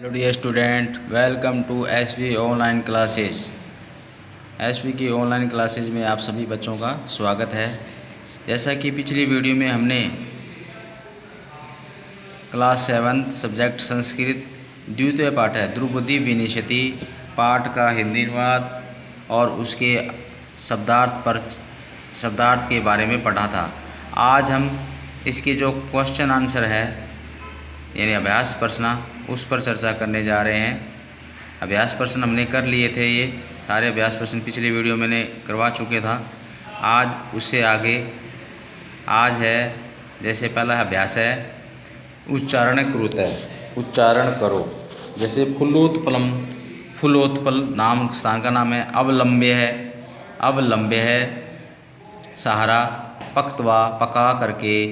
Hello dear student, welcome to SV online classes. SV की online classes में आप सभी बच्चों का स्वागत है। जैसा कि पिछली वीडियो में हमने क्लास 7 सब्जेक्ट संस्कृत द्वितीय पाठ है ध्रुपदी विनिशति पाठ का हिंदी अनुवाद और उसके शब्दार्थ के बारे में पढ़ा था। आज हम इसके जो क्वेश्चन आंसर है यानी अभ्यास प्रश्न उस पर चर्चा करने जा रहे हैं। अभ्यास प्रश्न हमने कर लिए थे, ये सारे अभ्यास प्रश्न पिछली वीडियो मैंने करवा चुके था। आज उससे आगे आज है, जैसे पहला अभ्यास है उच्चारण कृत है, उच्चारण करो। जैसे फुल्लोत्पलम, फुल्लोत्पल नाम स्थान का नाम है। अवलंब्य है, अवलंब्य है। सहारा पक्तवा, पका करके।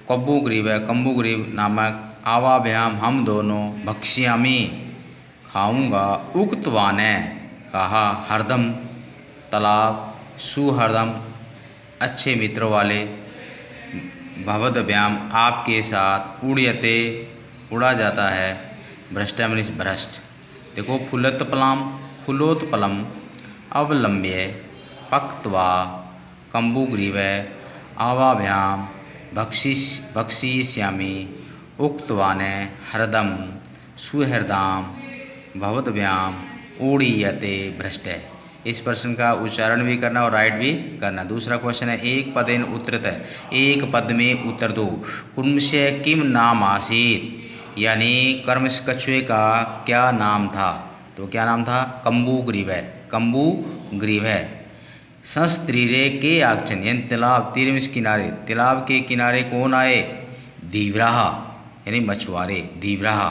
कब्बुग्रीव है, कम्बुग्रीव नामक। आवाभ्याम हम दोनों। भक्ष्यामि खाऊंगा। उक्तवान है कहा। हरदम तालाब। सुहरदम अच्छे मित्र वाले। भवद्भ्याम आपके साथ। उड़यते उड़ा जाता है। भ्रष्टम भ्रष्ट। देखो फुल्लोत्पलम, फुल्लोत्पलम, अवलंब्य, पक्त्वा, कम्बुग्रीव, आवाभ्याम, भक्षिष्यामि, उक्तवान, हरदम, सुहृदाम, भवद्भ्याम, उड़ीयते, भ्रष्ट। इस प्रश्न का उच्चारण भी करना और राइट भी करना। दूसरा क्वेश्चन है एक पदेन उत्तरत है, एक पद में उत्तर दो। कुर्मस्य किम नाम आसीत, यानी कर्मश कछुए का क्या नाम था। तो क्या नाम था? कम्बुग्रीव, कम्बुग्रीव। संस्त्रीरे के आक्षण, यानी तालाब तीर किनारे, तालाब के किनारे कौन आए? धीवराह यानी मछुआरे, धीवराह।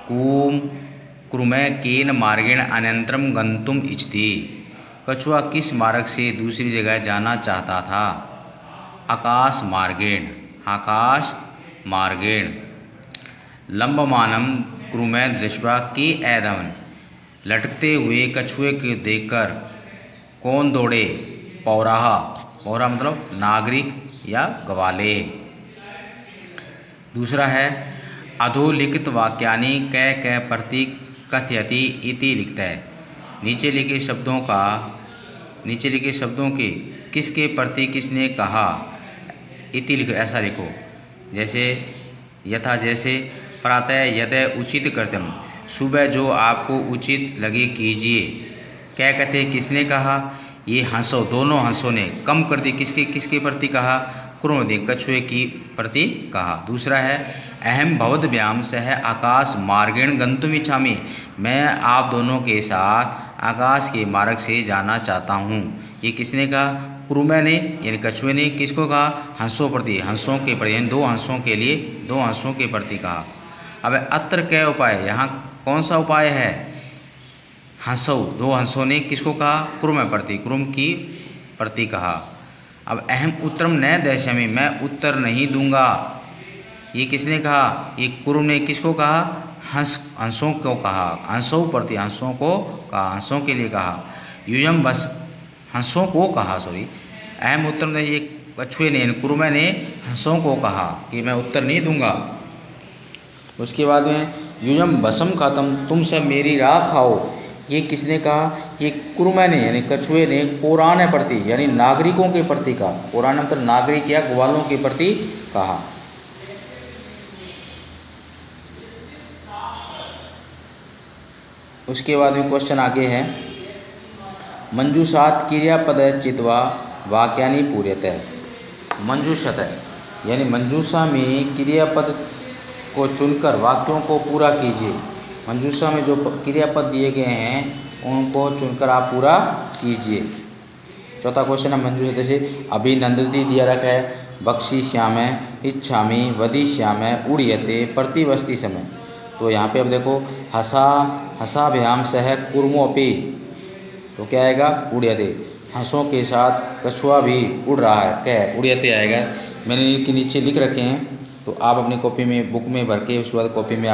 कूम कुरुमय केन मार्गेण अन्यंतरम गंतुम इच्छति, कछुआ किस मार्ग से दूसरी जगह जाना चाहता था? आकाश मार्गेण, आकाश मार्गेण। लंबमानम कुरुमय दृष्ट्वा के ऐधवन, लटकते हुए कछुए को देखकर कौन दौड़े? पौराह, पौरा मतलब नागरिक या ग्वाले। दूसरा है अधोलिखित वाक्यानि कै कै प्रति कथयति इति लिखता है। नीचे लिखे शब्दों के किसके प्रति किसने कहा? इति लिखो, ऐसा लिखो। जैसे यथा, जैसे प्रातः यदि उचित कर्तव्य, सुबह जो आपको उचित लगे कीजिए। क्या कहते किसने कहा? ये हंसो, दोनों हंसों ने। कम कर दी किसके किसके प्रति कहा? कुरुमदि कछुए की प्रति कहा। दूसरा है अहम भवद्भ्याम सह आकाश मार्गेण गंतुम इच्छामि, मैं आप दोनों के साथ आकाश के मार्ग से जाना चाहता हूँ। ये किसने कहा? कुरुमय ने यानी कछुए ने। किसको कहा? हंसों प्रति, हंसों के प्रति, यानी दो हंसों के लिए, दो हंसों के प्रति कहा। अब अत्र क्या उपाय, यहाँ कौन सा उपाय है? हंसो, दो हंसों ने किसको कहा? कुरुम प्रति, कुरुम की प्रति कहा। अब अहम उत्तरम न दर्शयामि, मैं उत्तर नहीं दूंगा। ये किसने कहा? ये कुरुम ने। किसको कहा? हंसों को कहा, हंसों प्रति, हंसों को कहा, हंसों के लिए कहा। यूयम बस हंसों को कहा, सॉरी। अहम उत्तर ने, ये कछुए ने, कुरुम ने हंसों को कहा कि मैं उत्तर नहीं दूंगा। उसके बाद में यूयम बसम खत्म, तुम सब मेरी राह खाओ। ये किसने कहा? ये कुरुमय ने यानी कछुए ने पौराण प्रति यानी नागरिकों के प्रति कहा। पौराण मतलब नागरिक या ग्वालों के प्रति कहा। उसके बाद में क्वेश्चन आगे है मंजूषात क्रियापद चित्वा वाक्यानि पूर्यते। मंजूषत यानी मंजूषा में क्रियापद को चुनकर वाक्यों को पूरा कीजिए। मंजूषा में जो क्रियापद दिए गए हैं उनको चुनकर आप पूरा कीजिए। चौथा क्वेश्चन है मंजूषा, जैसे अभिनंदती दिया रखा है। भक्षिष्यामि, इच्छामि, वदिष्यामि, उड़ीयते, प्रतिवस्ति समय। तो यहाँ पे अब देखो हसाभ्याम सह कुर्मोपि, तो क्या आएगा? उड़यते, हंसों के साथ कछुआ भी उड़ रहा है, क्या है? उड़यते आएगा। मैंने इनके नीचे लिख रखे हैं, तो आप अपनी कॉपी में, बुक में भर के उसके बाद कॉपी में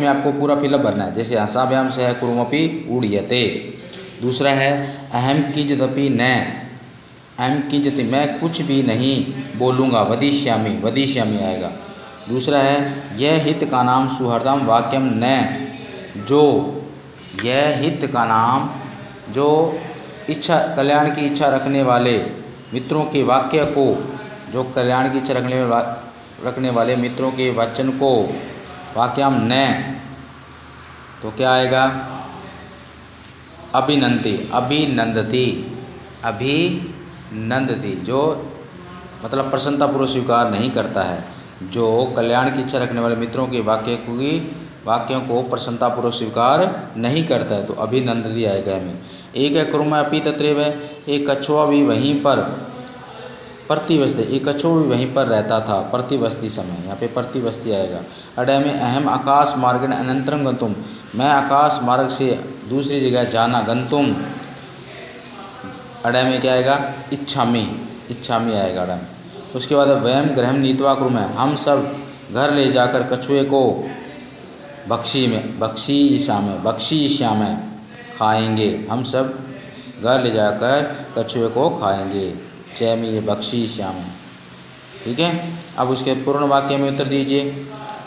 आपको पूरा फिलअप भरना है। जैसे हंसाभ्याम सह कुर्मोपि उड़यते। दूसरा है अहम किंचिदपि न, अहम किंचित मैं कुछ भी नहीं बोलूँगा। वदिष्यामि, वदिष्यामि आएगा। दूसरा है यह हित का नाम सुहृदम वाक्यम न, जो यह हित का नाम, जो इच्छा कल्याण की इच्छा रखने वाले मित्रों के वाक्य को, जो कल्याण की इच्छा रखने वाले मित्रों के वचन को, वाक्यम न, तो क्या आएगा? अभिनंदती, अभिनंदती, अभिनंदती, जो मतलब प्रसन्नतापूर्वक स्वीकार नहीं करता है, जो कल्याण की इच्छा रखने वाले मित्रों के वाक्यों को प्रसन्नतापूर्वक स्वीकार नहीं करता है, तो अभिनंदती आएगा में। एक है कुर्मा अपी तत्रेव है, एक कछुआ भी वहीं पर प्रतिवस्ती, एक कछुआ भी वहीं पर रहता था प्रतिवस्ती समय, यहाँ पे प्रतिवस्ती आएगा। अडय में अहम आकाश मार्ग अनंतरम गंतुम, मैं आकाश मार्ग से दूसरी जगह जाना, गंतुम अडय में क्या आएगा? इच्छामी, इच्छामी आएगा अडय में। उसके बाद वयम ग्रहम नीतवा कुर्म, हम सब घर ले जाकर कछुए को बख्शीश्याम खाएंगे, हम सब घर ले जाकर कछुए को खाएंगे, चैमी ये बख्शीश्याम, ठीक है। अब उसके पूर्ण वाक्य में उत्तर दीजिए,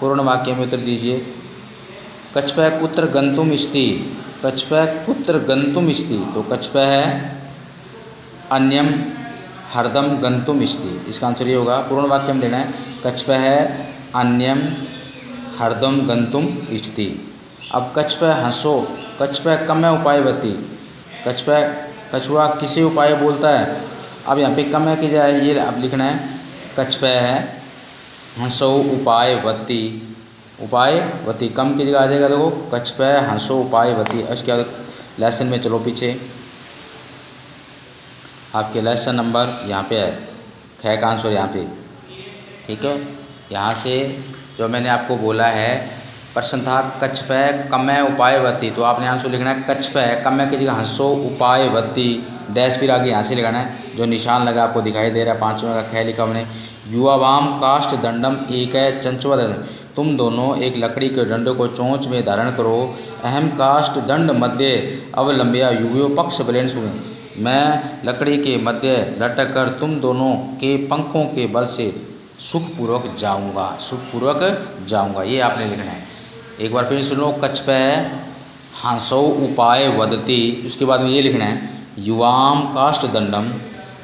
पूर्ण वाक्य में उत्तर दीजिए। कछपै कुत्र गंतुम इष्टि, कछपै कुत्र गंतुम इष्टि, तो कछपै है अन्यम हरदम गंतुम इष्टि, इसका आंसर ये होगा। पूर्ण वाक्य में देना है कछपै है अन्यम हरदम गंतुम इष्टि। अब कछपै हंसो, कछपै कमय उपायवती, कछपै कछुआ किसी उपाय बोलता है। अब यहाँ पे कमय की जाए ये अब लिखना है कछपै है हंसो उपायवती, उपायवती कम की जगह आ जाएगा, देखो कछपै हंसो उपायवती। इसके बाद लेसन में चलो पीछे, आपके लेसन नंबर यहाँ पे है, ख का आंसर यहाँ पे, ठीक है। यहाँ से जो मैंने आपको बोला है प्रश्न था कछपै कमय उपायवती, तो आपने आंसर लिखना है कछपै कमय की जगह हंसो उपायवती, डैश फिर आगे यहाँ से लगाना है जो निशान लगा आपको दिखाई दे रहा है, पाँचवें का ख लिखा हमने। युवावाम काष्ठ दंडम एक है चंचवा दंड, तुम दोनों एक लकड़ी के डंडे को चोंच में धारण करो। अहम काष्ठ दंड मध्य अवलंबिया युवो पक्ष बलेन सुने, मैं लकड़ी के मध्य लटक कर तुम दोनों के पंखों के बल से सुखपूर्वक जाऊंगा, सुखपूर्वक जाऊंगा, ये आपने लिखना है। एक बार फिर सुनो, कछपै हंसो उपाय वदती, उसके बाद में ये लिखना है युवाम काष्ठ दंडम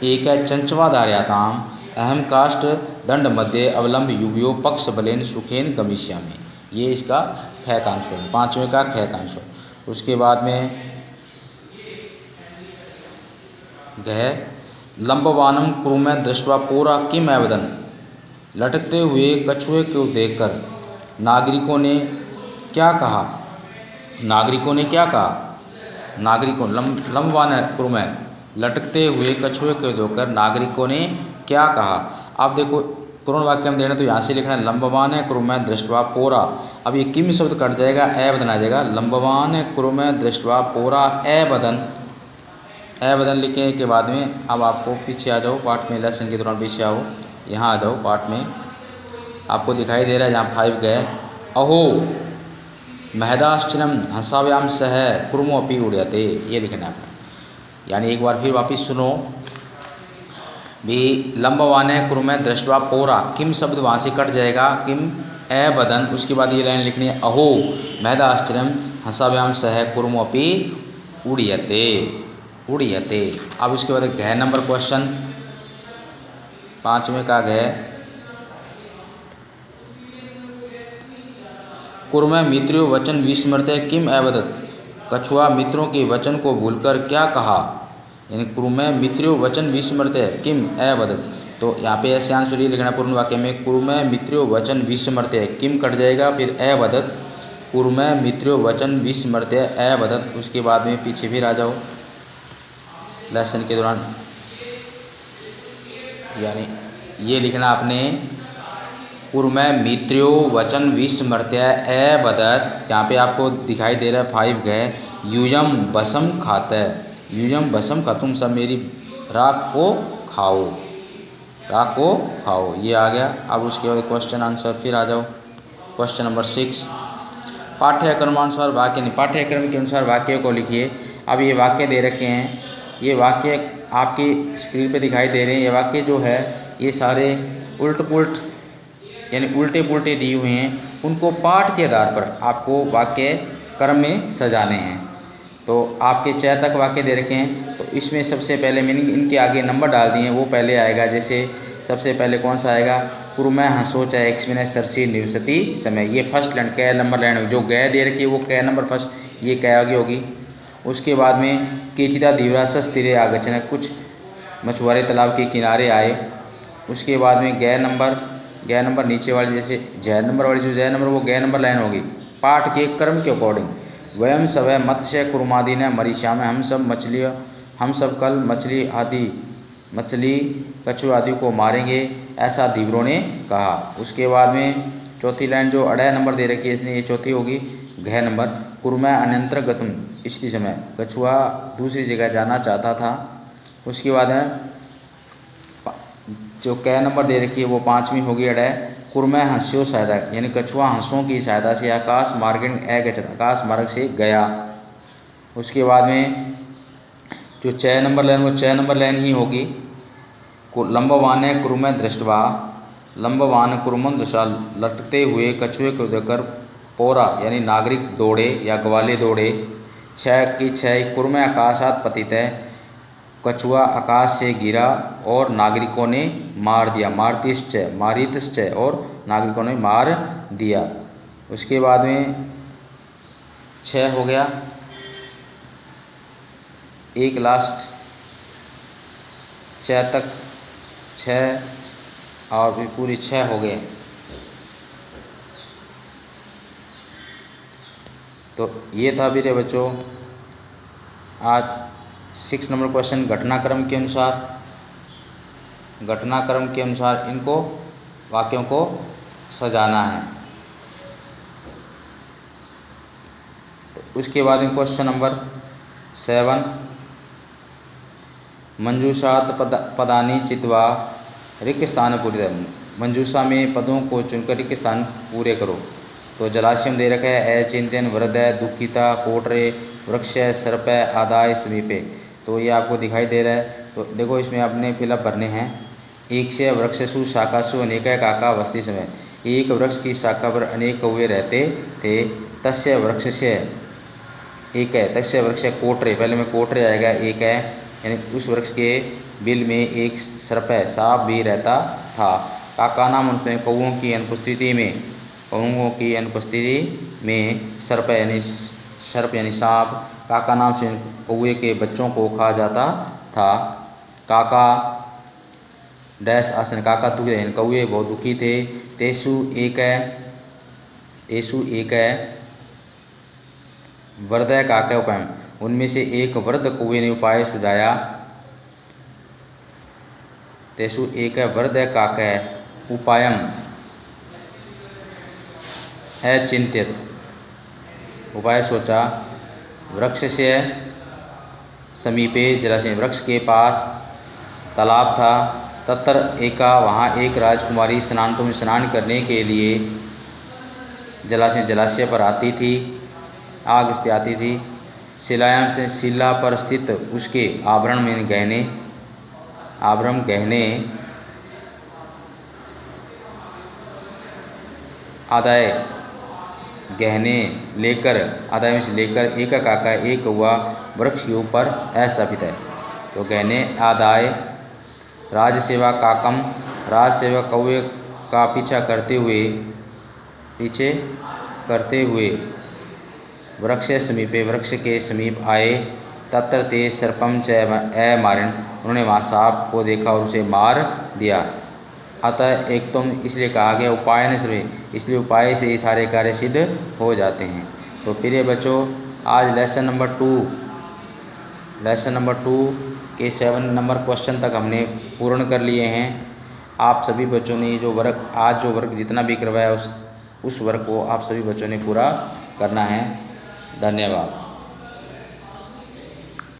एक चंचवा धार्याताम अहम काष्ठ दंड मध्य अवलंब युवयो पक्ष बलेन सुखेन गमिष्यामि, ये इसका ख का आंसर है, पाँचवें का ख का आंसर। उसके बाद में गह लंबवानम कुरुमै दृष्टवा पूरा किम अवदन, लटकते हुए कछुए को देखकर नागरिकों ने क्या कहा, नागरिकों ने क्या कहा, नागरिकों लंबवान कुरुमै लटकते हुए कछुए को देखकर नागरिकों ने क्या कहा। आप देखो पूर्ण वाक्य में देना तो यहाँ से लिखना है लंबवान कुरुमै दृष्टवा पोरा, अब ये किम शब्द कट जाएगा अवदन आ जाएगा, लंबवान कुरुमै दृष्टवा पोरा अवदन, अवदन लिखने के बाद में अब आपको पीछे आ जाओ पाठ में, लेसन के दौरान पीछे आओ, यहाँ आ जाओ पाठ में, आपको दिखाई दे रहा है जहाँ 5 गए अहो महदाश्चरम हंसाव्याम सह कुर्मो अपी उड़ते, ये लिखना है। यानी एक बार फिर वापिस सुनो भी लंबवान कुर्मै दृष्टवा पोरा, किम शब्द वहाँ से कट जाएगा किम अवदन, उसके बाद ये लाइन लिखनी है अहो महदाश्चरम हंसाव्याम सह कुर्मो अपी उड़ते, उड़ियते। अब इसके बाद घ नंबर क्वेश्चन, पाँचवें का घ कुर्मै मित्रों वचन विस्मृत्य किम अवदत, कछुआ मित्रों के वचन को भूलकर क्या कहा, यानी कुर्मै मित्रों वचन विस्मृत्य किम अवदत, तो यहाँ पे ऐसे आंसर ये लिखना पूर्ण वाक्य में कुर्मै मित्रों वचन विस्मृत्य, किम कट जाएगा फिर अवदत, कुर्मै मित्रों वचन विस्मृत्य अवदत। उसके बाद में पीछे फिर आ जाओ लेसन के दौरान, यानी ये लिखना आपने कुर्मै मित्रो वचन विस्मृत्य अवदत, यहाँ पे आपको दिखाई दे रहा है 5 गए यूयम बसम खाते, यूयम बसम खा, तुम सब मेरी राख को खाओ, राख को खाओ, ये आ गया। अब उसके बाद क्वेश्चन आंसर फिर आ जाओ, क्वेश्चन नंबर 6 पाठ्यक्रमानुसार वाक्य नहीं, पाठ्यक्रम के अनुसार वाक्य को लिखिए। अब ये वाक्य दे रखे हैं, ये वाक्य आपकी स्क्रीन पे दिखाई दे रहे हैं, ये वाक्य जो है ये सारे उल्ट पुल्ट यानी उल्टे पुल्टे दिए हुए हैं, उनको पाठ के आधार पर आपको वाक्य क्रम में सजाने हैं। तो आपके 6 तक वाक्य दे रखे हैं, तो इसमें सबसे पहले मैंने इनके आगे नंबर डाल दिए हैं, वो पहले आएगा। जैसे सबसे पहले कौन सा आएगा, कुरमै हंसो चाहे एक्समिने सरसी निवसती समय, ये फर्स्ट लाइन कै नंबर लाइन, जो गै दे रखी है वो कै नंबर फर्स्ट, ये कै आगे होगी। उसके बाद में केचिदा दीवरासस तीरे आगचन, कुछ मछुआरे तालाब के किनारे आए। उसके बाद में गै नंबर नीचे वाली, जैसे जै नंबर वाली, जो जै नंबर वो गै नंबर लाइन होगी। पाठ के क्रम के अकॉर्डिंग, वयम सवै मत्स्य कुर्मादि न मरीशा में, हम सब कल मछली कछुआ आदि को मारेंगे, ऐसा धीवरों ने कहा। उसके बाद में चौथी लाइन जो अढ़ाई नंबर दे रखी है इसने, ये चौथी होगी। घ नंबर, कुर्मै अन्यंत्र गतुम इसी समय, कछुआ दूसरी जगह जाना चाहता था। उसके बाद में जो कै नंबर दे रखी है वो 5वीं होगी अढ़ाई, कुर्मै हंस्यो सहायता, यानी कछुआ हंसों की सहायता से आकाश मार्गेण अगच्छत्, आकाश मार्ग से गया। उसके बाद में जो 6 नंबर लाइन, वो 6 नंबर लाइन ही होगी। लंबवान कुर्मै दृष्टवा, लंबवान कुर्मन दृष्टा, लटकते हुए कछुए को देखकर पौरा यानी नागरिक दौड़े या ग्वाले दौड़े। 6 की 6, कुर्मै आकाशात पतित है, कछुआ आकाश से गिरा और नागरिकों ने मार दिया, मारितश्च और नागरिकों ने मार दिया। उसके बाद में 6 हो गया, एक लास्ट 6 तक 6 और भी पूरी 6 हो गए। तो ये था मेरे बच्चों आज 6 नंबर क्वेश्चन। घटनाक्रम के अनुसार इनको वाक्यों को सजाना है। तो उसके बाद में क्वेश्चन नंबर 7, मंजूषात पदानी चित्वा रिक्त स्थान पूरे, मंजूषा में पदों को चुनकर रिक्त स्थान पूरे करो। तो जलाशय दे रखा है, अचिंत्यन, वृदय, दुखिता, कोटरे, वृक्ष, सर्प, आदाय, समीपे। तो ये आपको दिखाई दे रहा है। तो देखो इसमें आपने फिलअप भरने हैं। एक से वृक्षसु शाखासु अनेक काका वस्ती समय, एक वृक्ष की शाखा पर अनेक कौवे रहते थे। तस्य वृक्ष से एक है, तस्य वृक्ष कोटरे, पहले में कोटरे आएगा, एक है, यानी उस वृक्ष के बिल में एक सर्प है, सांप भी रहता था। काका नाम उनमें कौओं की अनुपस्थिति में सर्प यानी सांप काका नाम से कौए के बच्चों को खा जाता था। काका डैश आसन, काका दुखी थे, कौए बहुत दुखी थे। तेसु एक है वृदय काका उपाय, उनमें से एक वृद्ध कौए ने उपाय सुझाया। तेसु एक वृद्ध काका उपायम अचिंत्यत, उपाय सोचा। वृक्ष से समीपे जलाशय, वृक्ष के पास तालाब था। तत्र एका, वहाँ एक राजकुमारी स्नानों में स्नान करने के लिए जलाशय पर आती थी, आग से आती थी। शिलायाम से, शिला पर स्थित उसके आभरण में गहने आदाय गहने लेकर, आदाय में से लेकर, एक काका एक कौआ वृक्ष के ऊपर अस्थापित है। तो गहने आदाय। राजसेवा काकम, राजसेवा कौए का पीछा करते हुए वृक्ष समीपे, वृक्ष के समीप आए। तत्र ते सर्पम च अमारन, उन्होंने वहाँ सांप को देखा और उसे मार दिया। अतः एक तुम, इसलिए कहा गया उपायन से, इसलिए उपाय से ये सारे कार्य सिद्ध हो जाते हैं। तो प्रिय बच्चों, आज लेसन नंबर 2 के 7 नंबर क्वेश्चन तक हमने पूर्ण कर लिए हैं। आप सभी बच्चों ने जो वर्क जितना भी करवाया उस वर्क को आप सभी बच्चों ने पूरा करना है। धन्यवाद।